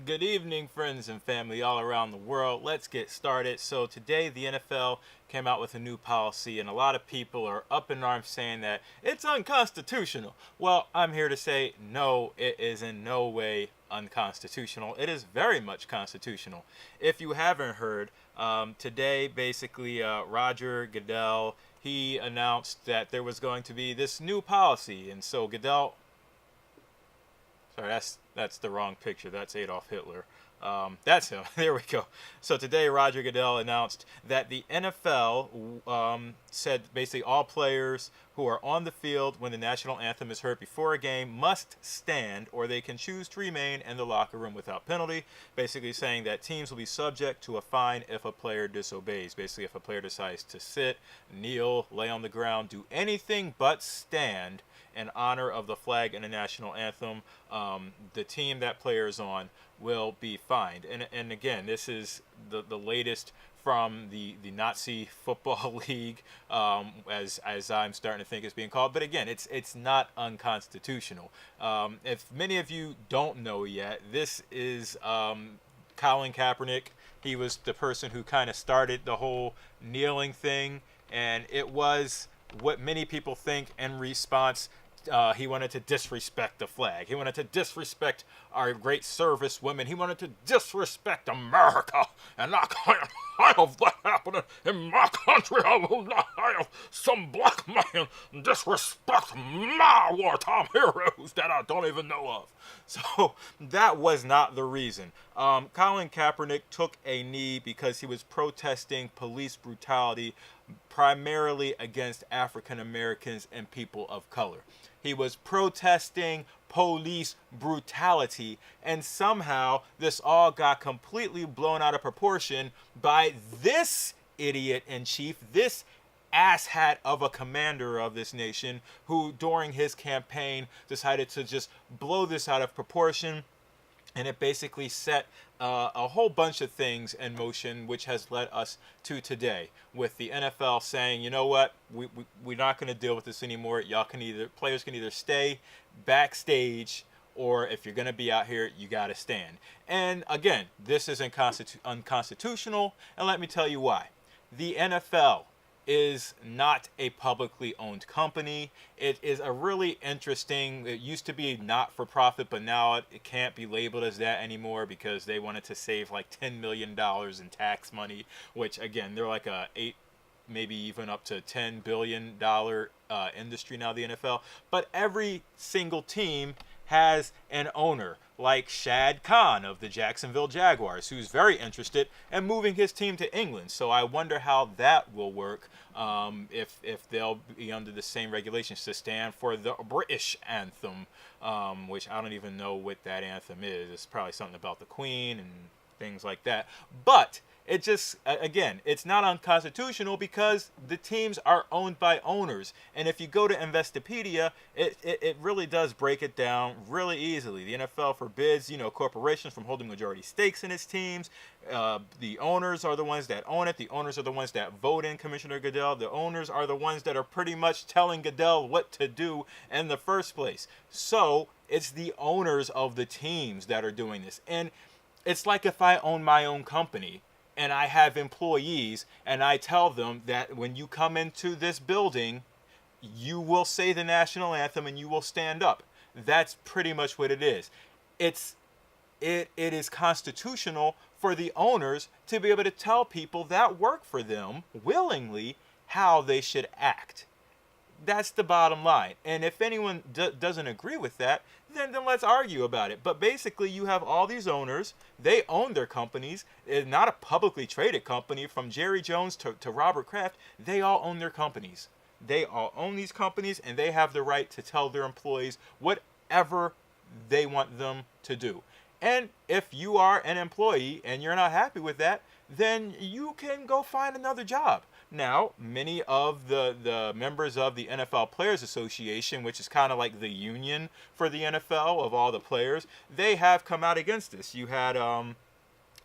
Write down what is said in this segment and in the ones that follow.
Good evening, friends and family all around the world. Let's get started. So today the NFL came out with a new policy, and a lot of people are up in arms saying that it's unconstitutional. Well, I'm here to say no, it is in no way unconstitutional. It is very much constitutional. If you haven't heard, today basically Roger Goodell, he announced that there was going to be this new policy, and so Goodell, sorry, that's the wrong picture. That's Adolf Hitler. That's him. There we go. So today, Roger Goodell announced that the NFL said basically all players who are on the field when the national anthem is heard before a game must stand, or they can choose to remain in the locker room without penalty. Basically saying that teams will be subject to a fine if a player disobeys. Basically, if a player decides to sit, kneel, lay on the ground, do anything but stand in honor of the flag and the national anthem, the team that player is on will be fined. And again, this is the latest from the Nazi Football League, as I'm starting to think it's being called. But again, it's not unconstitutional. If many of you don't know yet, this is Colin Kaepernick. He was the person who kind of started the whole kneeling thing, and it was what many people think in response. He wanted to disrespect the flag. He wanted to disrespect our great service women. He wanted to disrespect America. And I can't have that happening in my country. I will not have some black man disrespect my wartime heroes that I don't even know of. So that was not the reason. Colin Kaepernick took a knee because he was protesting police brutality, primarily against African Americans and people of color. He was protesting police brutality, and somehow this all got completely blown out of proportion by this idiot in chief, this asshat of a commander of this nation, who during his campaign decided to just blow this out of proportion. And it basically set a whole bunch of things in motion, which has led us to today, with the NFL saying, you know what, we're not going to deal with this anymore. Players can either stay backstage, or if you're going to be out here, you got to stand. And again, this is unconstitutional, and let me tell you why. The NFL is not a publicly owned company. It is a really interesting, it used to be not for profit, but now it can't be labeled as that anymore because they wanted to save like $10 million in tax money, which again, they're like maybe even up to $10 billion industry now, the NFL. But every single team has an owner, like Shad Khan of the Jacksonville Jaguars, who's very interested in moving his team to England. So I wonder how that will work, if they'll be under the same regulations to stand for the British anthem, which I don't even know what that anthem is. It's probably something about the Queen and things like that. But it just, again, it's not unconstitutional because the teams are owned by owners. And if you go to Investopedia, it really does break it down really easily. The NFL forbids, corporations from holding majority stakes in its teams. The owners are the ones that own it. The owners are the ones that vote in Commissioner Goodell. The owners are the ones that are pretty much telling Goodell what to do in the first place. So it's the owners of the teams that are doing this. And it's like if I own my own company and I have employees, and I tell them that when you come into this building, you will say the national anthem and you will stand up. That's pretty much what it is. It is constitutional for the owners to be able to tell people that work for them willingly how they should act. That's the bottom line. And if anyone doesn't agree with that, then let's argue about it. But basically, you have all these owners. They own their companies. It's not a publicly traded company. From Jerry Jones to Robert Kraft, they all own their companies. They all own these companies, and they have the right to tell their employees whatever they want them to do. And if you are an employee and you're not happy with that, then you can go find another job. Now, many of the members of the NFL Players Association, which is kind of like the union for the NFL of all the players, they have come out against this. You had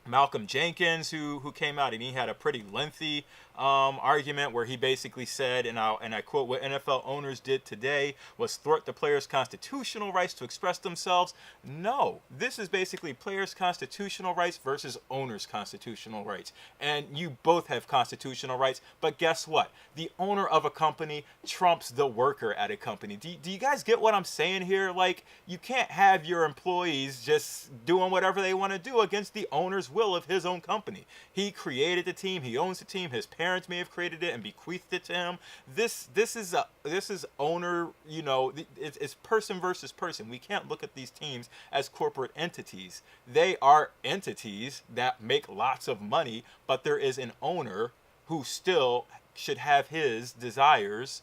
Malcolm Jenkins, who came out and he had a pretty lengthy argument where he basically said, and I quote, "What NFL owners did today was thwart the players' constitutional rights to express themselves." No, this is basically players' constitutional rights versus owners' constitutional rights, and you both have constitutional rights. But guess what? The owner of a company trumps the worker at a company. Do you guys get what I'm saying here? Like, you can't have your employees just doing whatever they want to do against the owner's will of his own company. He created the team. He owns the team. His parents may have created it and bequeathed it to him. This is owner. It's person versus person. We can't look at these teams as corporate entities. They are entities that make lots of money, but there is an owner who still should have his desires,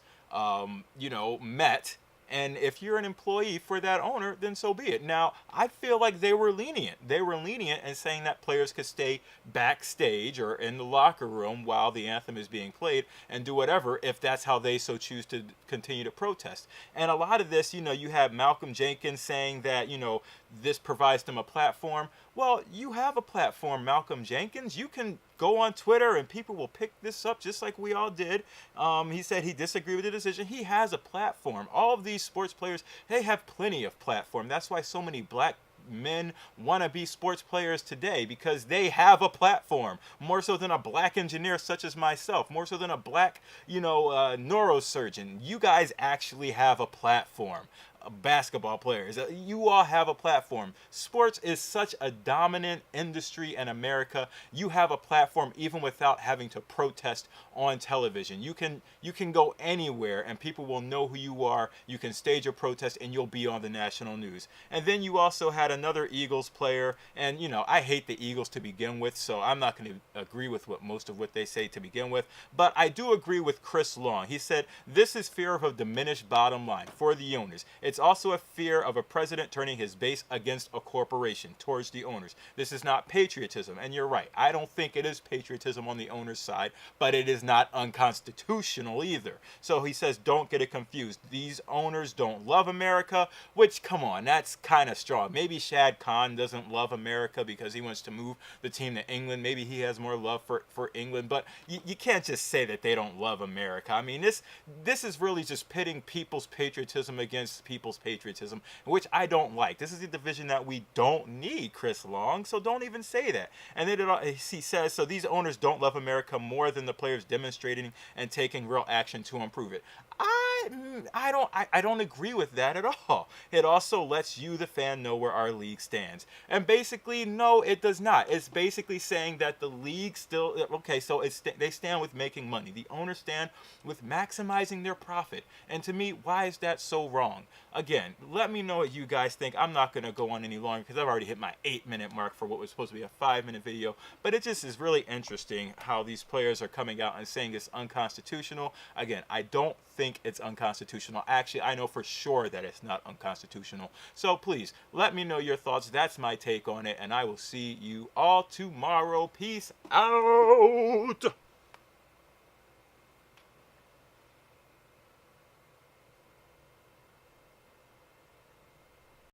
met. And if you're an employee for that owner, then so be it. Now, I feel like they were lenient. They were lenient in saying that players could stay backstage or in the locker room while the anthem is being played and do whatever if that's how they so choose to continue to protest. And a lot of this, you have Malcolm Jenkins saying that, this provides them a platform. Well, you have a platform, Malcolm Jenkins. You can go on Twitter and people will pick this up just like we all did. He said he disagreed with the decision. He has a platform. All of these sports players, they have plenty of platform. That's why so many black men want to be sports players today, because they have a platform, more so than a black engineer such as myself, more so than a black neurosurgeon. You guys actually have a platform. Basketball players, you all have a platform. Sports is such a dominant industry in America. You have a platform even without having to protest on television. You can go anywhere and people will know who you are. You can stage a protest and you'll be on the national news. And then you also had another Eagles player, and I hate the Eagles to begin with, so I'm not going to agree with most of what they say to begin with, but I do agree with Chris Long. He said this is fear of a diminished bottom line for the owners. It's also a fear of a president turning his base against a corporation towards the owners. This is not patriotism, and you're right. I don't think it is patriotism on the owner's side, but it is not unconstitutional either. So he says, don't get it confused. These owners don't love America, which, come on, that's kind of strong. Maybe Shad Khan doesn't love America because he wants to move the team to England. Maybe he has more love for England, but you can't just say that they don't love America. I mean, this is really just pitting people's patriotism against people's patriotism, which I don't like. This is a division that we don't need, Chris Long, so don't even say that. And then he says, so these owners don't love America more than the players demonstrating and taking real action to improve it. I don't agree with that at all. It also lets you, the fan, know where our league stands. And basically, no, it does not. It's basically saying that the league still, okay, so they stand with making money. The owners stand with maximizing their profit. And to me, why is that so wrong? Again, let me know what you guys think. I'm not going to go on any longer because I've already hit my 8-minute mark for what was supposed to be a 5-minute video. But it just is really interesting how these players are coming out and saying it's unconstitutional. Again, I don't think it's unconstitutional. Actually, I know for sure that it's not unconstitutional. So please, let me know your thoughts. That's my take on it, and I will see you all tomorrow. Peace out.